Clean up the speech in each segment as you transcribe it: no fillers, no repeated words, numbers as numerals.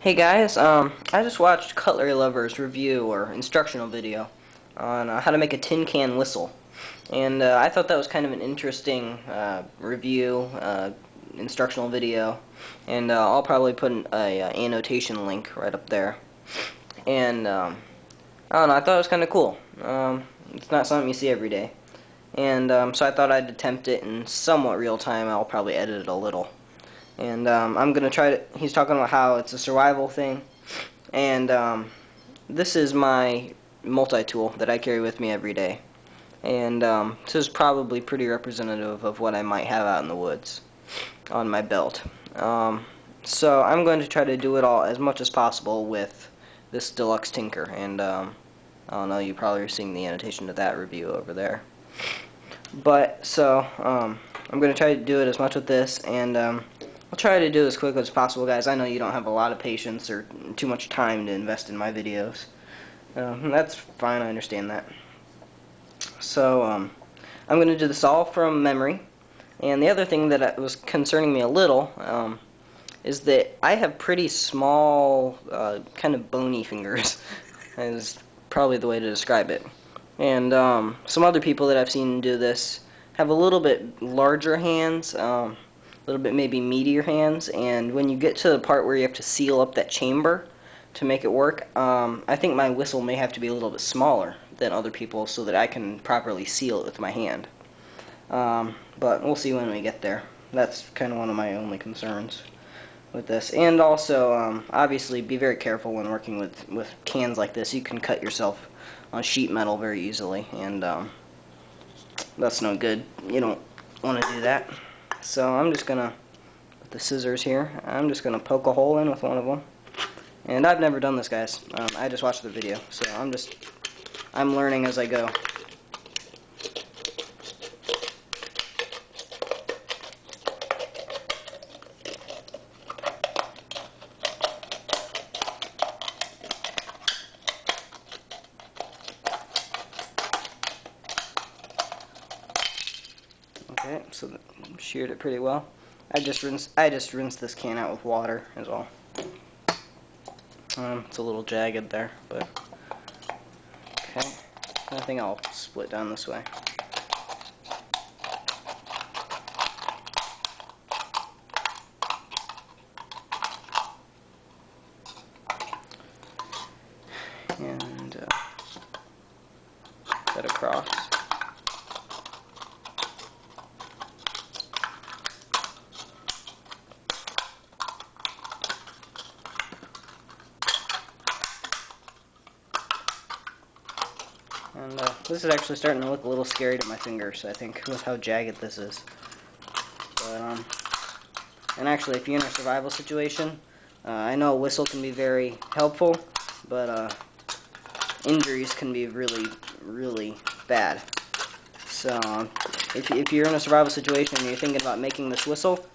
Hey guys, I just watched Cutlery Lovers review or instructional video on how to make a tin can whistle, and I thought that was kind of an interesting review, instructional video, and I'll probably put a annotation link right up there. And I don't know, I thought it was kind of cool. It's not something you see every day, and so I thought I'd attempt it in somewhat real time. I'll probably edit it a little. And I'm going to try to, he's talking about how it's a survival thing, and this is my multi-tool that I carry with me every day, and this is probably pretty representative of what I might have out in the woods on my belt. So I'm going to try to do it all as much as possible with this deluxe tinker, and I don't know, you probably are seeing the annotation to that review over there. But, so, I'm going to try to do it as much with this, and I'll try to do it as quick as possible, guys. I know you don't have a lot of patience or too much time to invest in my videos. That's fine, I understand that. So, I'm going to do this all from memory. And the other thing that was concerning me a little is that I have pretty small, kind of bony fingers, is probably the way to describe it. And some other people that I've seen do this have a little bit larger hands, a little bit maybe meatier hands, and when you get to the part where you have to seal up that chamber to make it work, I think my whistle may have to be a little bit smaller than other people so that I can properly seal it with my hand. But we'll see when we get there. That's kind of one of my only concerns with this. And also, obviously, be very careful when working with cans like this. You can cut yourself on sheet metal very easily, and that's no good. You don't want to do that. So I'm just gonna, with the scissors here, I'm just gonna poke a hole in with one of them. And I've never done this, guys. I just watched the video, so I'm learning as I go. Okay, so that sheared it pretty well. I just rinsed this can out with water as well. It's a little jagged there, but okay. I think I'll split down this way. And cut across. And this is actually starting to look a little scary to my fingers, I think, with how jagged this is. But, and actually, if you're in a survival situation, I know a whistle can be very helpful, but injuries can be really, really bad. So, if you're in a survival situation and you're thinking about making this whistle,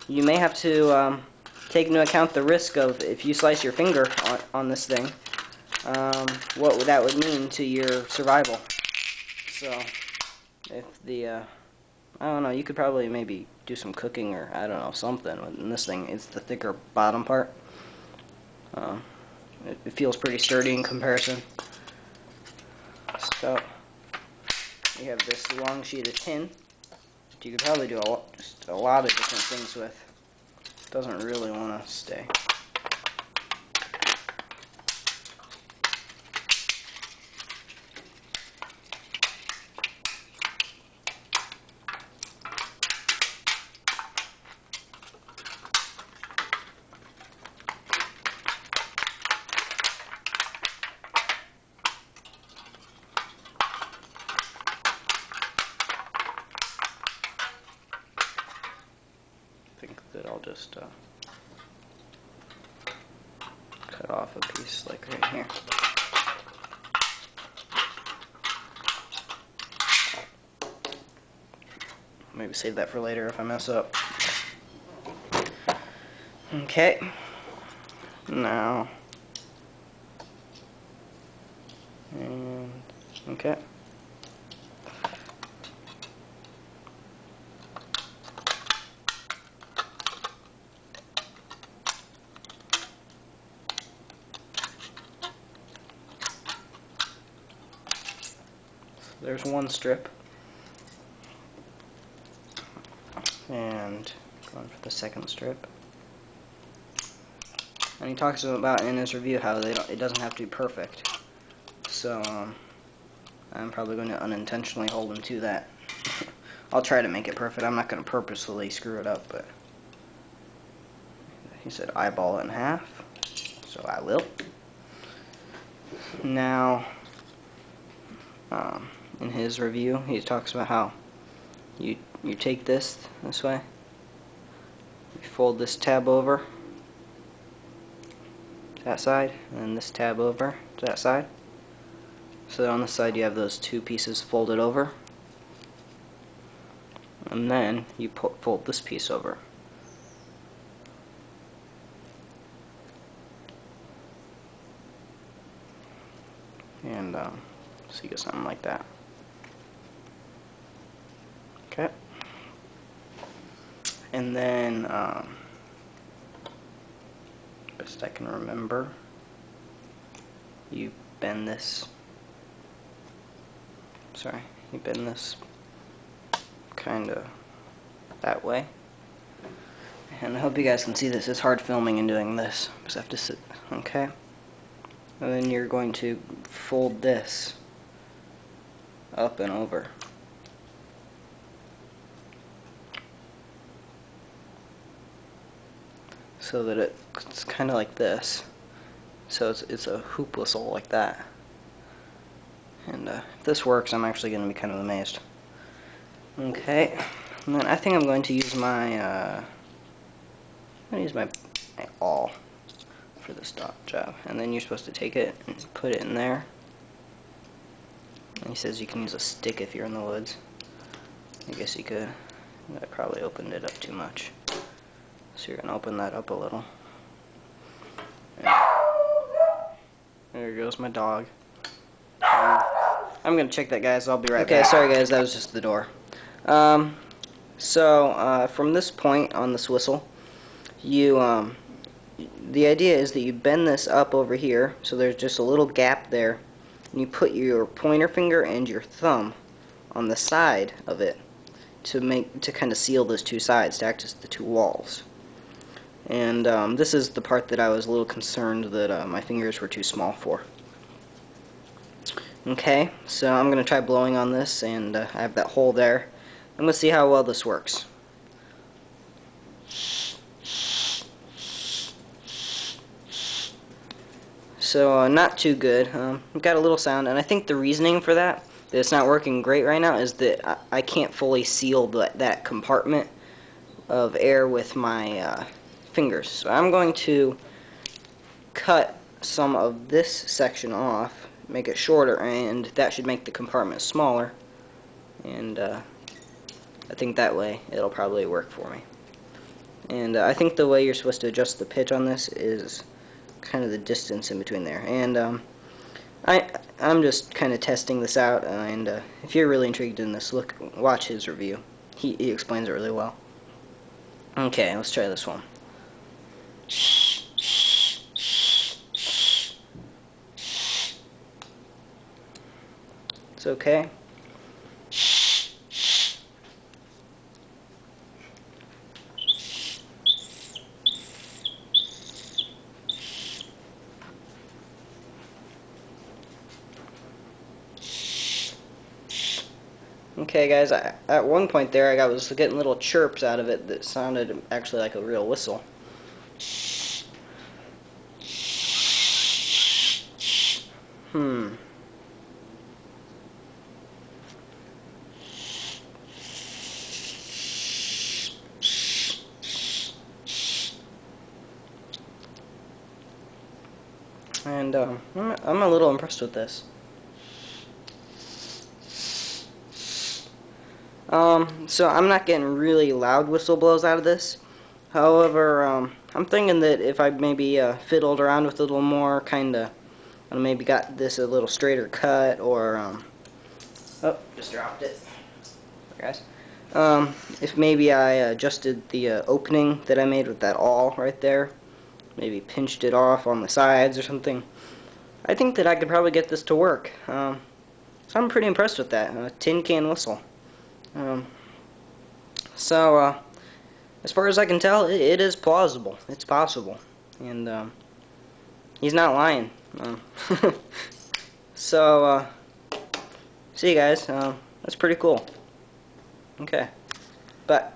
you may have to take into account the risk of, if you slice your finger on this thing, what that would mean to your survival. So, if the, I don't know, you could probably maybe do some cooking or, I don't know, something. And this thing, it's the thicker bottom part. It feels pretty sturdy in comparison. So, you have this long sheet of tin that you could probably do just a lot of different things with. It doesn't really want to stay. I think that I'll just cut off a piece like right here. Maybe save that for later if I mess up. Okay. Now. And okay. there's one strip. And going for the second strip. And he talks about in his review how it doesn't have to be perfect. So I'm probably going to unintentionally hold him to that. I'll try to make it perfect. I'm not going to purposefully screw it up, but he said eyeball it in half, so I will. Now, in his review, he talks about how you take this way, you fold this tab over to that side, and then this tab over to that side. So that on the side you have those two pieces folded over, and then you fold this piece over. And so you get something like that. Okay. And then, best I can remember, you bend this. You bend this kind of that way. And I hope you guys can see this. It's hard filming and doing this because I have to sit. Okay. And then you're going to fold this up and over. So that it's kind of like this. So it's a hoop whistle like that. And if this works, I'm actually going to be kind of amazed. Okay, and then I think I'm going to use my my awl for this job. And then you're supposed to take it and put it in there. And he says you can use a stick if you're in the woods. I guess you could. I probably opened it up too much. So you're going to open that up a little. And there goes my dog. I'm going to check that, guys. I'll be right back. Okay, sorry guys, that was just the door. From this point on this whistle, the idea is that you bend this up over here, so there's just a little gap there, and you put your pointer finger and your thumb on the side of it to kind of seal those two sides, to act as the two walls. And this is the part that I was a little concerned that my fingers were too small for. Okay, so I'm going to try blowing on this, and I have that hole there. I'm going to see how well this works. So, not too good. I've got a little sound, and I think the reasoning for that it's not working great right now, is that I can't fully seal that compartment of air with my fingers. So I'm going to cut some of this section off, make it shorter, and that should make the compartment smaller, and I think that way it'll probably work for me. And I think the way you're supposed to adjust the pitch on this is kind of the distance in between there. And I'm just kind of testing this out, and if you're really intrigued in this, watch his review. He explains it really well. Okay, let's try this one. It's okay. Okay guys, at one point there I was getting little chirps out of it that sounded actually like a real whistle. And I'm a little impressed with this. So I'm not getting really loud whistle blows out of this. However, I'm thinking that if I maybe fiddled around with it a little more, kinda maybe got this a little straighter cut, or oh, just dropped it. Sorry, guys. If maybe I adjusted the opening that I made with that awl right there, maybe pinched it off on the sides or something, I think that I could probably get this to work. So I'm pretty impressed with that. A tin can whistle. So, as far as I can tell, it is plausible. It's possible. And, he's not lying. So, see you guys. That's pretty cool. Okay. Bye.